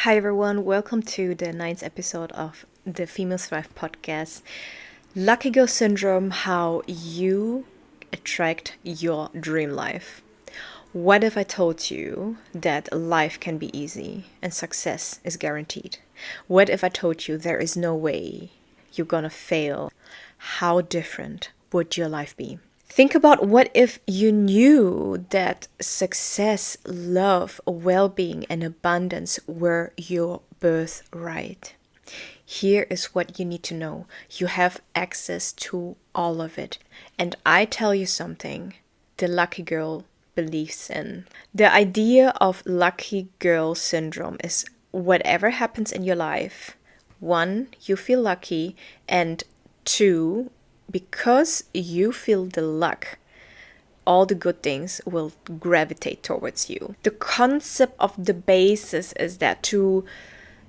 Hi everyone, welcome to the ninth episode of the Female Thrive podcast. Lucky Girl Syndrome, how you attract your dream life. What if I told you that life can be easy and success is guaranteed? What if I told you there is no way you're gonna fail? How different would your life be? Think about what if you knew that success, love, well being, and abundance were your birthright. Here is what you need to know: you have access to all of it. And I tell you something the lucky girl believes in. The idea of lucky girl syndrome is whatever happens in your life, one, you feel lucky, and two, because you feel the luck, all the good things will gravitate towards you. The concept of the basis is that to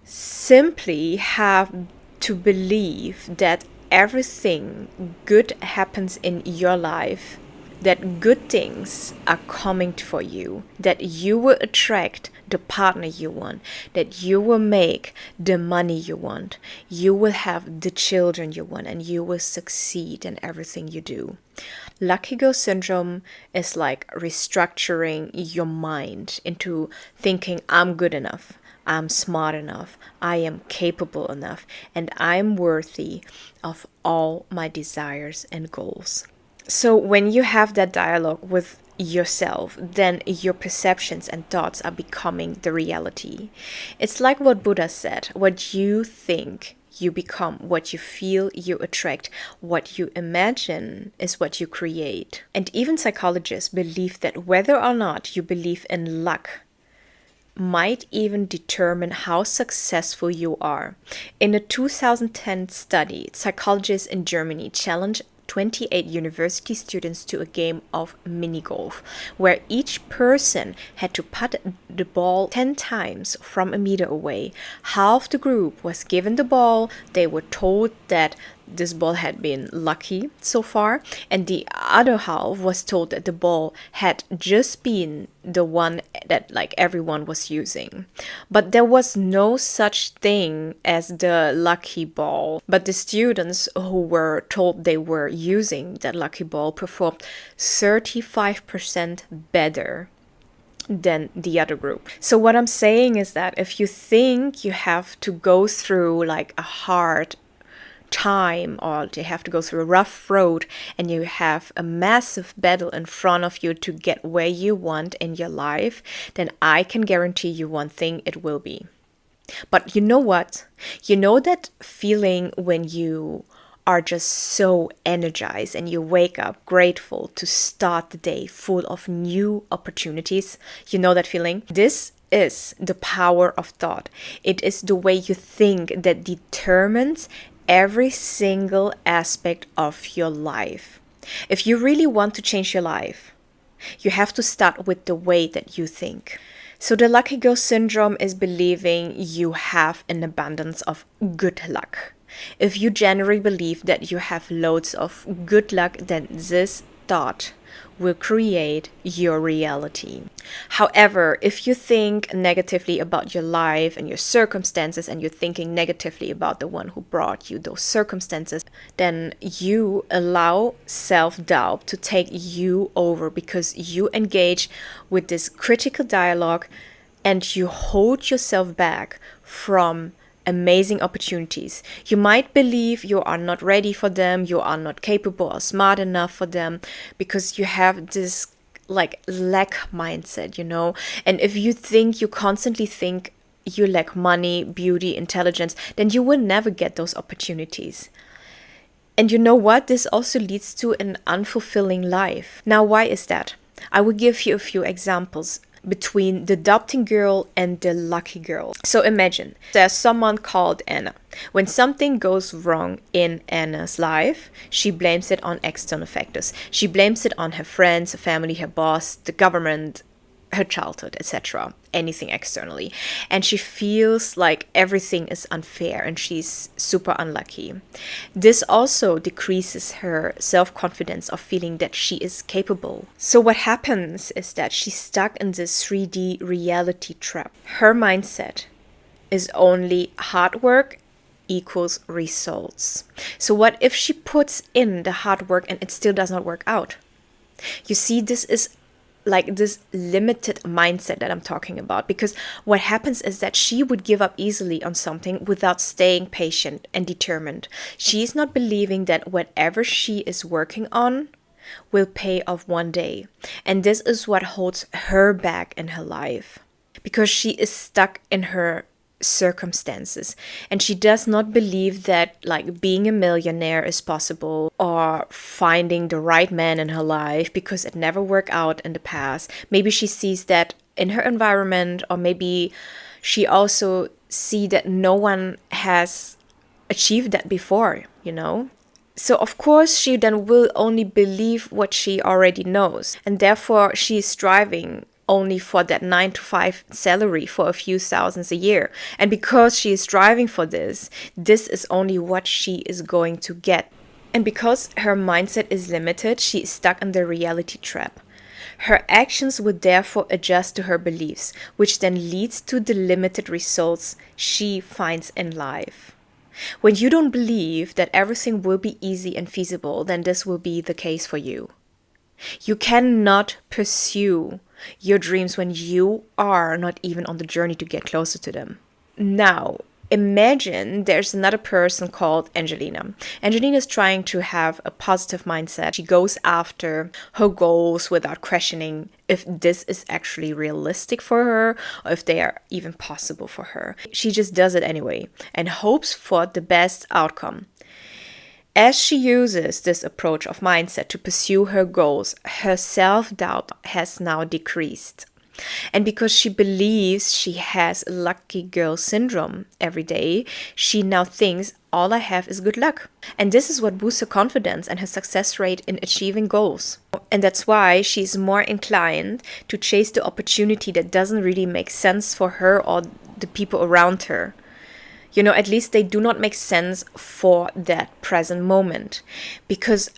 simply have to believe that everything good happens in your life, that good things are coming for you, that you will attract the partner you want, that you will make the money you want, you will have the children you want, and you will succeed in everything you do. Lucky Girl Syndrome is like restructuring your mind into thinking, I'm good enough, I'm smart enough, I am capable enough, and I'm worthy of all my desires and goals. So when you have that dialogue with yourself, then your perceptions and thoughts are becoming the reality. It's like what Buddha said: what you think, you become; what you feel, you attract; what you imagine is what you create. And even psychologists believe that whether or not you believe in luck might even determine how successful you are. In a 2010 study, psychologists in Germany challenged 28 university students to a game of mini golf, where each person had to putt the ball 10 times from a meter away. Half the group was given the ball. They were told that this ball had been lucky so far, and the other half was told that the ball had just been the one that everyone was using. But there was no such thing as the lucky ball. But the students who were told they were using that lucky ball performed 35% better than the other group. So what I'm saying is that if you think you have to go through like a hard time, or you have to go through a rough road, and you have a massive battle in front of you to get where you want in your life, then I can guarantee you one thing: it will be. But you know what? You know that feeling when you are just so energized and you wake up grateful to start the day full of new opportunities? You know that feeling? This is the power of thought. It is the way you think that determines every single aspect of your life. If you really want to change your life, you have to start with the way that you think. So the lucky girl syndrome is believing you have an abundance of good luck. If you generally believe that you have loads of good luck, then this thought will create your reality. However, if you think negatively about your life and your circumstances, and you're thinking negatively about the one who brought you those circumstances, then you allow self-doubt to take you over, because you engage with this critical dialogue and you hold yourself back from amazing opportunities. You might believe you are not ready for them, you are not capable or smart enough for them, because you have this lack mindset, And if you constantly think you lack money, beauty, intelligence, then you will never get those opportunities. And you know what? This also leads to an unfulfilling life. Now, why is that? I will give you a few examples between the adopting girl and the lucky girl. So imagine there's someone called Anna. When something goes wrong in Anna's life, she blames it on external factors. She blames it on her friends, her family, her boss, the government, her childhood, etc., anything externally. And she feels like everything is unfair and she's super unlucky. This also decreases her self-confidence of feeling that she is capable. So what happens is that she's stuck in this 3D reality trap. Her mindset is only hard work equals results. So what if she puts in the hard work and it still does not work out? You see, this is like this limited mindset that I'm talking about, because what happens is that she would give up easily on something without staying patient and determined. She is not believing that whatever she is working on will pay off one day. And this is what holds her back in her life, because she is stuck in her circumstances and she does not believe that like being a millionaire is possible, or finding the right man in her life, because it never worked out in the past. Maybe she sees that in her environment, or maybe she also see that no one has achieved that before, you know. So of course she then will only believe what she already knows, and therefore she is striving only for that 9-to-5 salary for a few thousands a year. And because she is striving for this is only what she is going to get. And because her mindset is limited, she is stuck in the reality trap. Her actions would therefore adjust to her beliefs, which then leads to the limited results she finds in life. When you don't believe that everything will be easy and feasible, then this will be the case for you. You cannot pursue your dreams when you are not even on the journey to get closer to them. Now, imagine there's another person called Angelina. Angelina is trying to have a positive mindset. She goes after her goals without questioning if this is actually realistic for her or if they are even possible for her. She just does it anyway and hopes for the best outcome. As she uses this approach of mindset to pursue her goals, her self-doubt has now decreased. And because she believes she has lucky girl syndrome every day, she now thinks all I have is good luck. And this is what boosts her confidence and her success rate in achieving goals. And that's why she's more inclined to chase the opportunity that doesn't really make sense for her or the people around her. You know, at least they do not make sense for that present moment. Because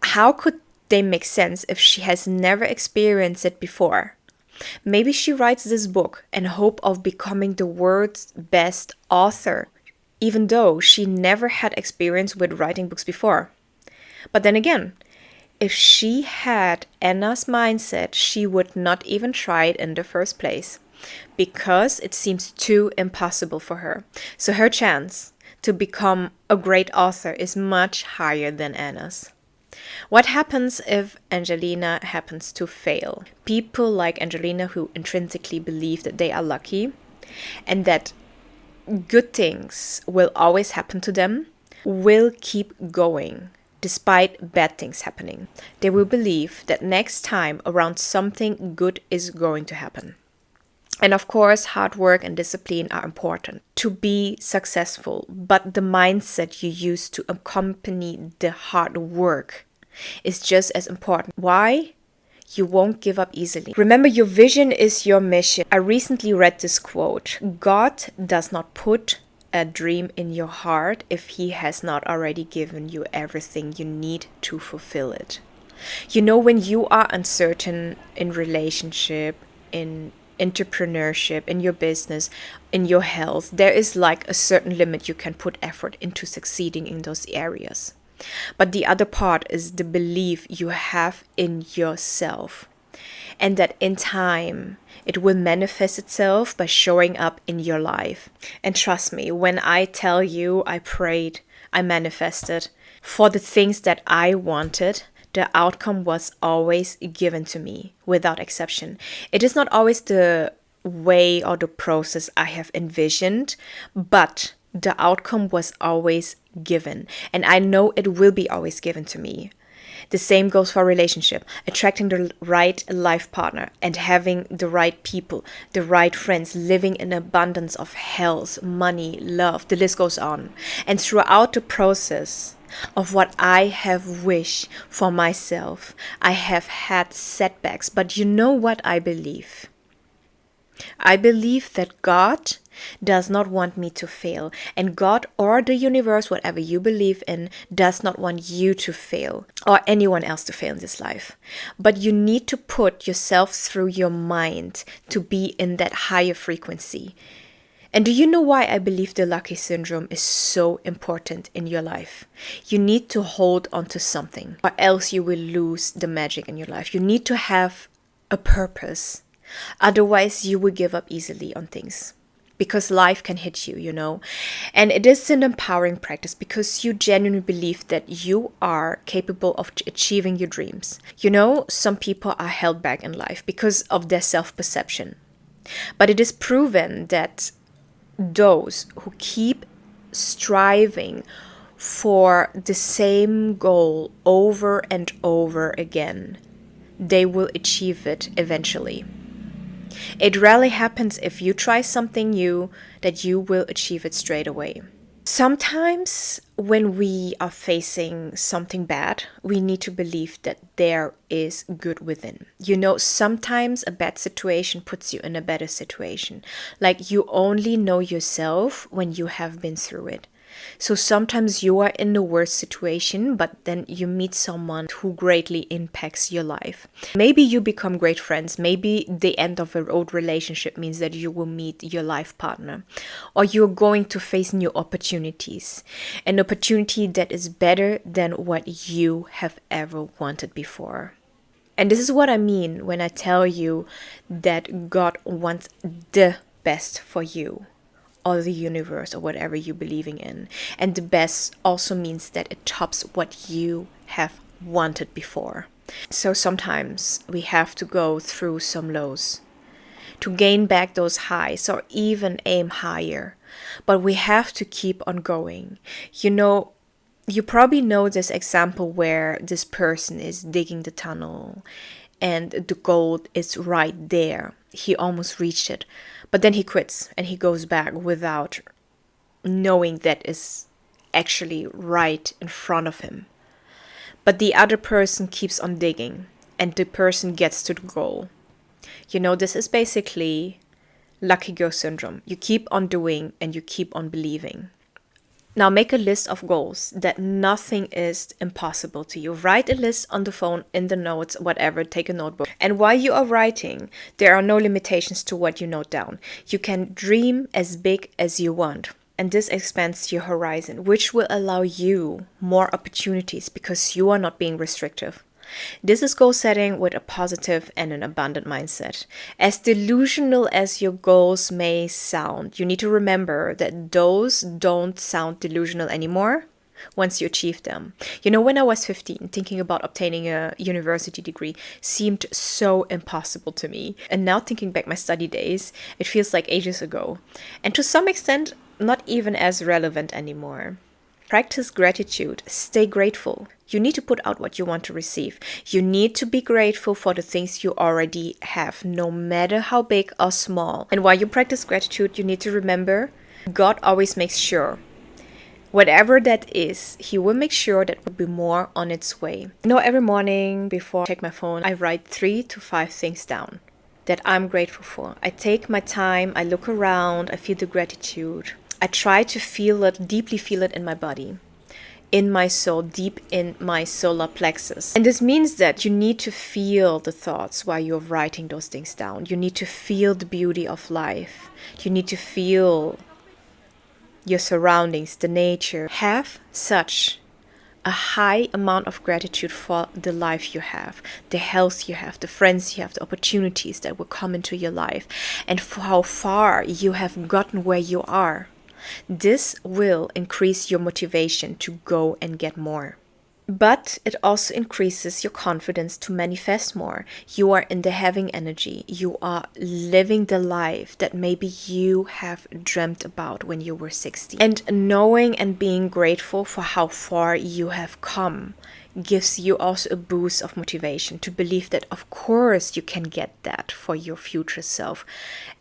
how could they make sense if she has never experienced it before? Maybe she writes this book in hope of becoming the world's best author, even though she never had experience with writing books before. But then again, if she had Anna's mindset, she would not even try it in the first place, because it seems too impossible for her. So her chance to become a great author is much higher than Anna's. What happens if Angelina happens to fail? People like Angelina, who intrinsically believe that they are lucky and that good things will always happen to them, will keep going despite bad things happening. They will believe that next time around something good is going to happen. And of course, hard work and discipline are important to be successful, but the mindset you use to accompany the hard work is just as important. Why? You won't give up easily. Remember, your vision is your mission. I recently read this quote: God does not put a dream in your heart if He has not already given you everything you need to fulfill it. You know, when you are uncertain in relationship, in entrepreneurship, in your business, in your health, there is like a certain limit you can put effort into succeeding in those areas. But the other part is the belief you have in yourself, and that in time it will manifest itself by showing up in your life. And trust me, when I tell you I prayed, I manifested for the things that I wanted, the outcome was always given to me without exception. It is not always the way or the process I have envisioned, but the outcome was always given. And I know it will be always given to me. The same goes for a relationship. Attracting the right life partner and having the right people, the right friends, living in abundance of health, money, love, the list goes on. And throughout the process of what I have wished for myself, I have had setbacks. But you know what I believe? I believe that God does not want me to fail. And God or the universe, whatever you believe in, does not want you to fail or anyone else to fail in this life. But you need to put yourself through your mind to be in that higher frequency. And do you know why I believe the lucky syndrome is so important in your life? You need to hold on to something, or else you will lose the magic in your life. You need to have a purpose. Otherwise, you will give up easily on things. Because life can hit you, you know. And it is an empowering practice because you genuinely believe that you are capable of achieving your dreams. You know, some people are held back in life because of their self-perception. But it is proven that those who keep striving for the same goal over and over again, they will achieve it eventually. It rarely happens if you try something new that you will achieve it straight away. Sometimes when we are facing something bad, we need to believe that there is good within. You know, sometimes a bad situation puts you in a better situation. Like you only know yourself when you have been through it. So sometimes you are in the worst situation, but then you meet someone who greatly impacts your life. Maybe you become great friends. Maybe the end of an old relationship means that you will meet your life partner. Or you're going to face new opportunities. An opportunity that is better than what you have ever wanted before. And this is what I mean when I tell you that God wants the best for you, or the universe, or whatever you're believing in. And the best also means that it tops what you have wanted before. So sometimes we have to go through some lows to gain back those highs or even aim higher. But we have to keep on going. You know, you probably know this example where this person is digging the tunnel and the gold is right there. He almost reached it. But then he quits and he goes back without knowing that is actually right in front of him. But the other person keeps on digging and the person gets to the goal. You know, this is basically lucky girl syndrome. You keep on doing and you keep on believing. Now make a list of goals that nothing is impossible to you. Write a list on the phone, in the notes, whatever, take a notebook. And while you are writing, there are no limitations to what you note down. You can dream as big as you want. And this expands your horizon, which will allow you more opportunities because you are not being restrictive. This is goal setting with a positive and an abundant mindset. As delusional as your goals may sound, you need to remember that those don't sound delusional anymore once you achieve them. You know, when I was 15, thinking about obtaining a university degree seemed so impossible to me. And now thinking back my study days, it feels like ages ago. And to some extent, not even as relevant anymore. Practice gratitude. Stay grateful. You need to put out what you want to receive. You need to be grateful for the things you already have, no matter how big or small. And while you practice gratitude, you need to remember, God always makes sure. Whatever that is, He will make sure that will be more on its way. You know, every morning before I check my phone, I write 3 to 5 things down that I'm grateful for. I take my time, I look around, I feel the gratitude. I try to feel it, deeply feel it in my body, in my soul, deep in my solar plexus. And this means that you need to feel the thoughts while you're writing those things down. You need to feel the beauty of life. You need to feel your surroundings, the nature. Have such a high amount of gratitude for the life you have, the health you have, the friends you have, the opportunities that will come into your life, and for how far you have gotten where you are. This will increase your motivation to go and get more. But it also increases your confidence to manifest more. You are in the having energy. You are living the life that maybe you have dreamt about when you were 60. And knowing and being grateful for how far you have come gives you also a boost of motivation to believe that of course you can get that for your future self.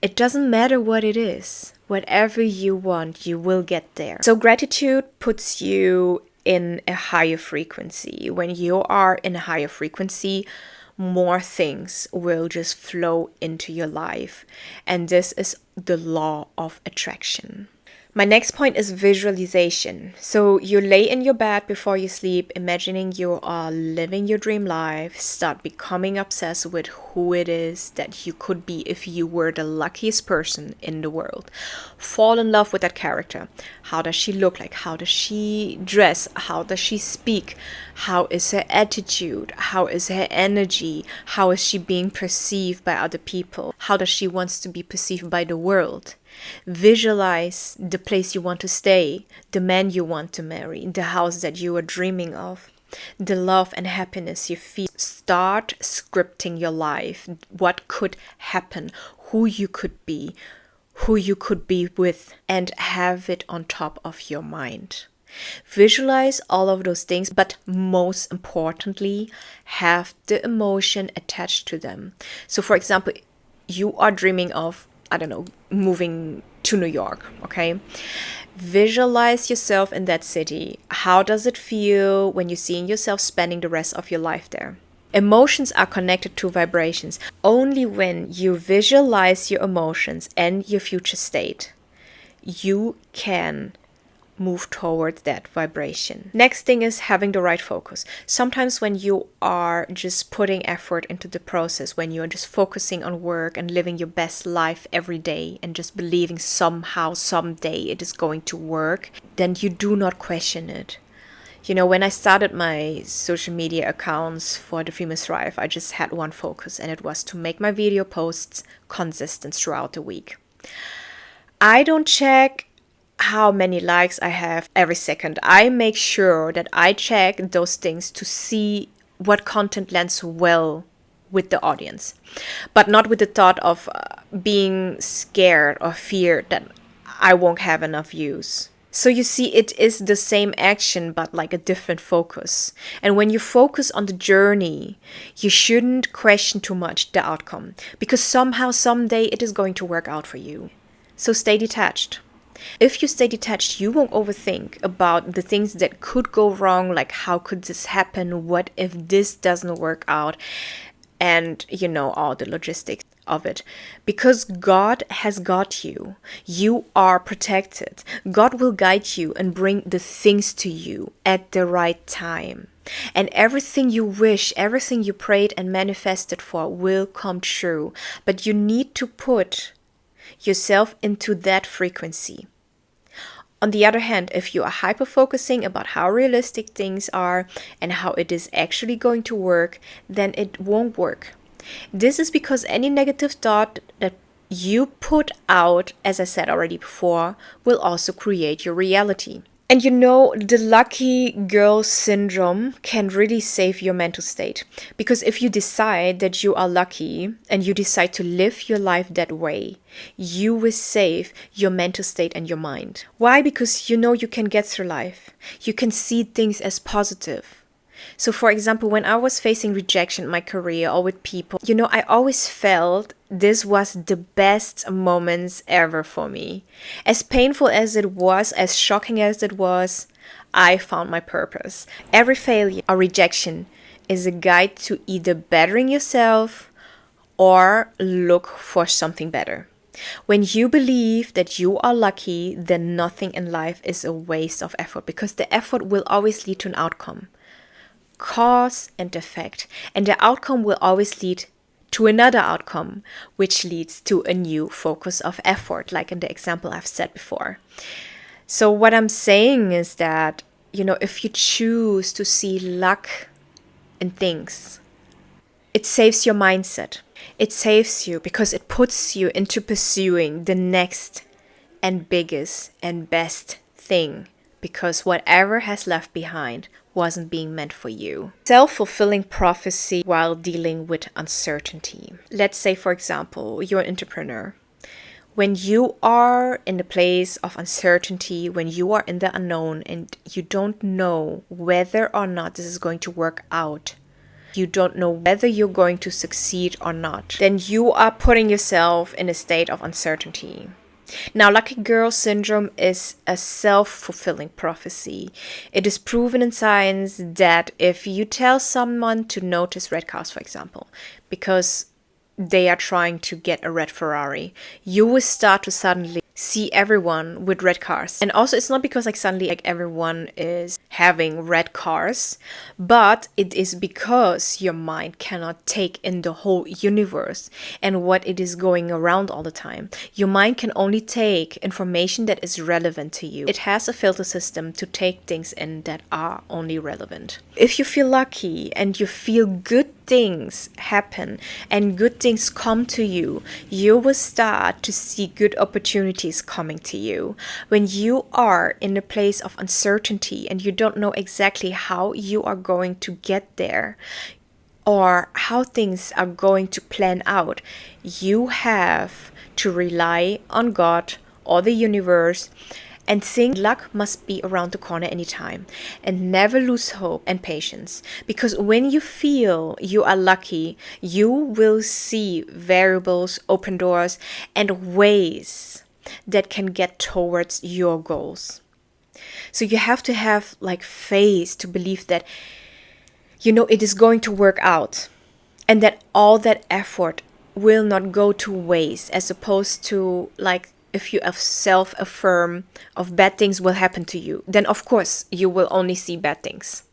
It doesn't matter what it is. Whatever you want, you will get there. So gratitude puts you in a higher frequency. When you are in a higher frequency, more things will just flow into your life. And this is the law of attraction. My next point is visualization. So you lay in your bed before you sleep, imagining you are living your dream life. Start becoming obsessed with who it is that you could be if you were the luckiest person in the world. Fall in love with that character. How does she look like? How does she dress? How does she speak? How is her attitude? How is her energy? How is she being perceived by other people? How does she want to be perceived by the world? Visualize the place you want to stay, the man you want to marry, the house that you are dreaming of, the love and happiness you feel. Start scripting your life. What could happen, who you could be with, and have it on top of your mind. Visualize all of those things, but most importantly, have the emotion attached to them. So for example, you are dreaming of, I don't know, moving to New York, okay? Visualize yourself in that city. How does it feel when you see yourself spending the rest of your life there? Emotions are connected to vibrations. Only when you visualize your emotions and your future state, you can move towards that vibration. Next thing is having the right focus. Sometimes when you are just putting effort into the process, when you're just focusing on work and living your best life every day and just believing somehow, someday it is going to work, then you do not question it. You know, when I started my social media accounts for the Female Thrive, I just had one focus, and it was to make my video posts consistent throughout the week. I don't check how many likes I have every second. I make sure that I check those things to see what content lands well with the audience, but not with the thought of being scared or feared that I won't have enough views. So you see, it is the same action, but like a different focus. And when you focus on the journey, you shouldn't question too much the outcome, because somehow, someday it is going to work out for you. So stay detached. If you stay detached, you won't overthink about the things that could go wrong, like how could this happen? What if this doesn't work out? And you know, all the logistics of it. Because God has got you. You are protected. God will guide you and bring the things to you at the right time. And everything you wish, everything you prayed and manifested for will come true. But you need to put yourself into that frequency. On the other hand, if you are hyper-focusing about how realistic things are and how it is actually going to work, then it won't work. This is because any negative thought that you put out, as I said already before, will also create your reality. And you know, the lucky girl syndrome can really save your mental state. Because if you decide that you are lucky and you decide to live your life that way, you will save your mental state and your mind. Why? Because you know you can get through life. You can see things as positive. So for example, when I was facing rejection in my career or with people, you know, I always felt this was the best moments ever for me. As painful as it was, as shocking as it was, I found my purpose. Every failure or rejection is a guide to either bettering yourself or look for something better. When you believe that you are lucky, then nothing in life is a waste of effort, because the effort will always lead to an outcome. Cause and effect, and the outcome will always lead to another outcome, which leads to a new focus of effort, like in the example I've said before. So what I'm saying is that, you know, if you choose to see luck in things, it saves your mindset. It saves you because it puts you into pursuing the next and biggest and best thing, because whatever has left behind wasn't being meant for you. Self-fulfilling prophecy while dealing with uncertainty. Let's say, for example, you're an entrepreneur. When you are in the place of uncertainty, when you are in the unknown and you don't know whether or not this is going to work out, you don't know whether you're going to succeed or not, then you are putting yourself in a state of uncertainty. Now, lucky girl syndrome is a self-fulfilling prophecy. It is proven in science that if you tell someone to notice red cars, for example, because they are trying to get a red Ferrari, you will start to suddenly see everyone with red cars. And also it's not because like suddenly like everyone is having red cars, but it is because your mind cannot take in the whole universe and what it is going around all the time. Your mind can only take information that is relevant to you. It has a filter system to take things in that are only relevant. If you feel lucky and you feel good things happen and good things come to you, you will start to see good opportunities coming to you. When you are in a place of uncertainty and you don't know exactly how you are going to get there or how things are going to plan out, you have to rely on God or the universe and think luck must be around the corner anytime, and never lose hope and patience, because when you feel you are lucky, you will see variables, open doors, and ways that can get towards your goals. So you have to have like faith to believe that it is going to work out, and that all that effort will not go to waste, as opposed to like if you self-affirm of bad things will happen to you, then of course you will only see bad things.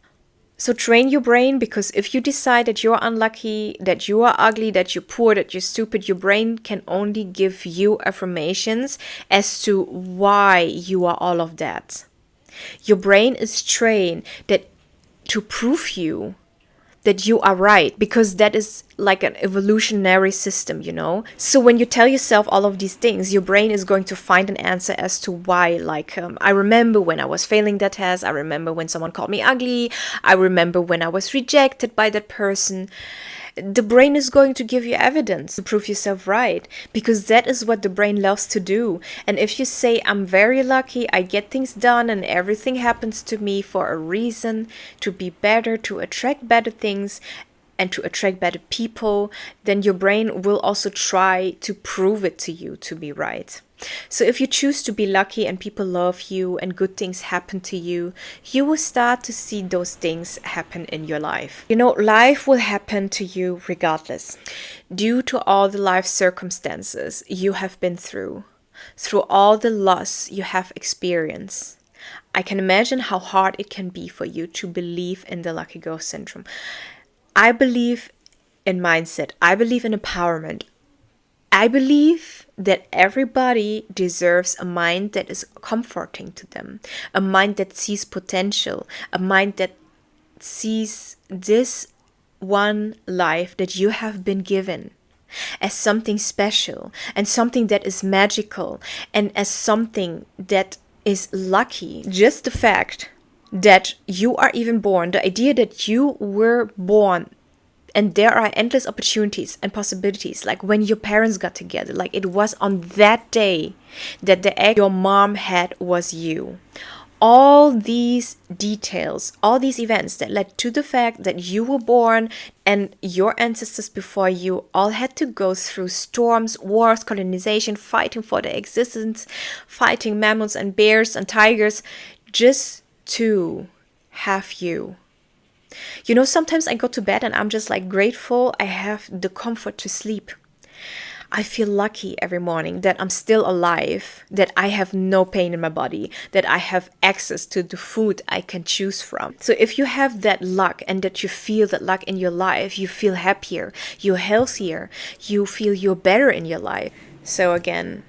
So train your brain, because if you decide that you're unlucky, that you are ugly, that you're poor, that you're stupid, your brain can only give you affirmations as to why you are all of that. Your brain is trained to prove you that you are right, because that is like an evolutionary system, So when you tell yourself all of these things, your brain is going to find an answer as to why. Like, I remember when I was failing that test. I remember when someone called me ugly. I remember when I was rejected by that person. The brain is going to give you evidence to prove yourself right, because that is what the brain loves to do. And if you say, I'm very lucky, I get things done and everything happens to me for a reason, to be better, to attract better things and to attract better people, then your brain will also try to prove it to you to be right. So if you choose to be lucky and people love you and good things happen to you, you will start to see those things happen in your life. Life will happen to you regardless, due to all the life circumstances you have been through all the loss you have experienced. I can imagine how hard it can be for you to believe in the lucky girl syndrome. I believe in mindset. I believe in empowerment. I believe that everybody deserves a mind that is comforting to them, a mind that sees potential, a mind that sees this one life that you have been given as something special and something that is magical and as something that is lucky. Just the fact that you are even born, the idea that you were born and there are endless opportunities and possibilities, like when your parents got together, like it was on that day that the egg your mom had was you. All these details, all these events that led to the fact that you were born and your ancestors before you all had to go through storms, wars, colonization, fighting for their existence, fighting mammoths and bears and tigers just to have you. Sometimes I go to bed and I'm just like grateful I have the comfort to sleep. I feel lucky every morning that I'm still alive, that I have no pain in my body, that I have access to the food I can choose from. So if you have that luck and that you feel that luck in your life, you feel happier, you're healthier, you feel you're better in your life. So again,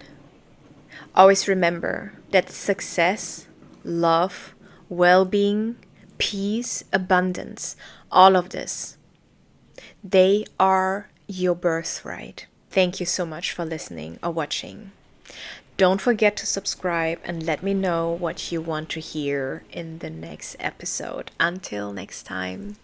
always remember that success, love, well-being, peace, abundance, all of this, they are your birthright. Thank you so much for listening or watching. Don't forget to subscribe and let me know what you want to hear in the next episode. Until next time.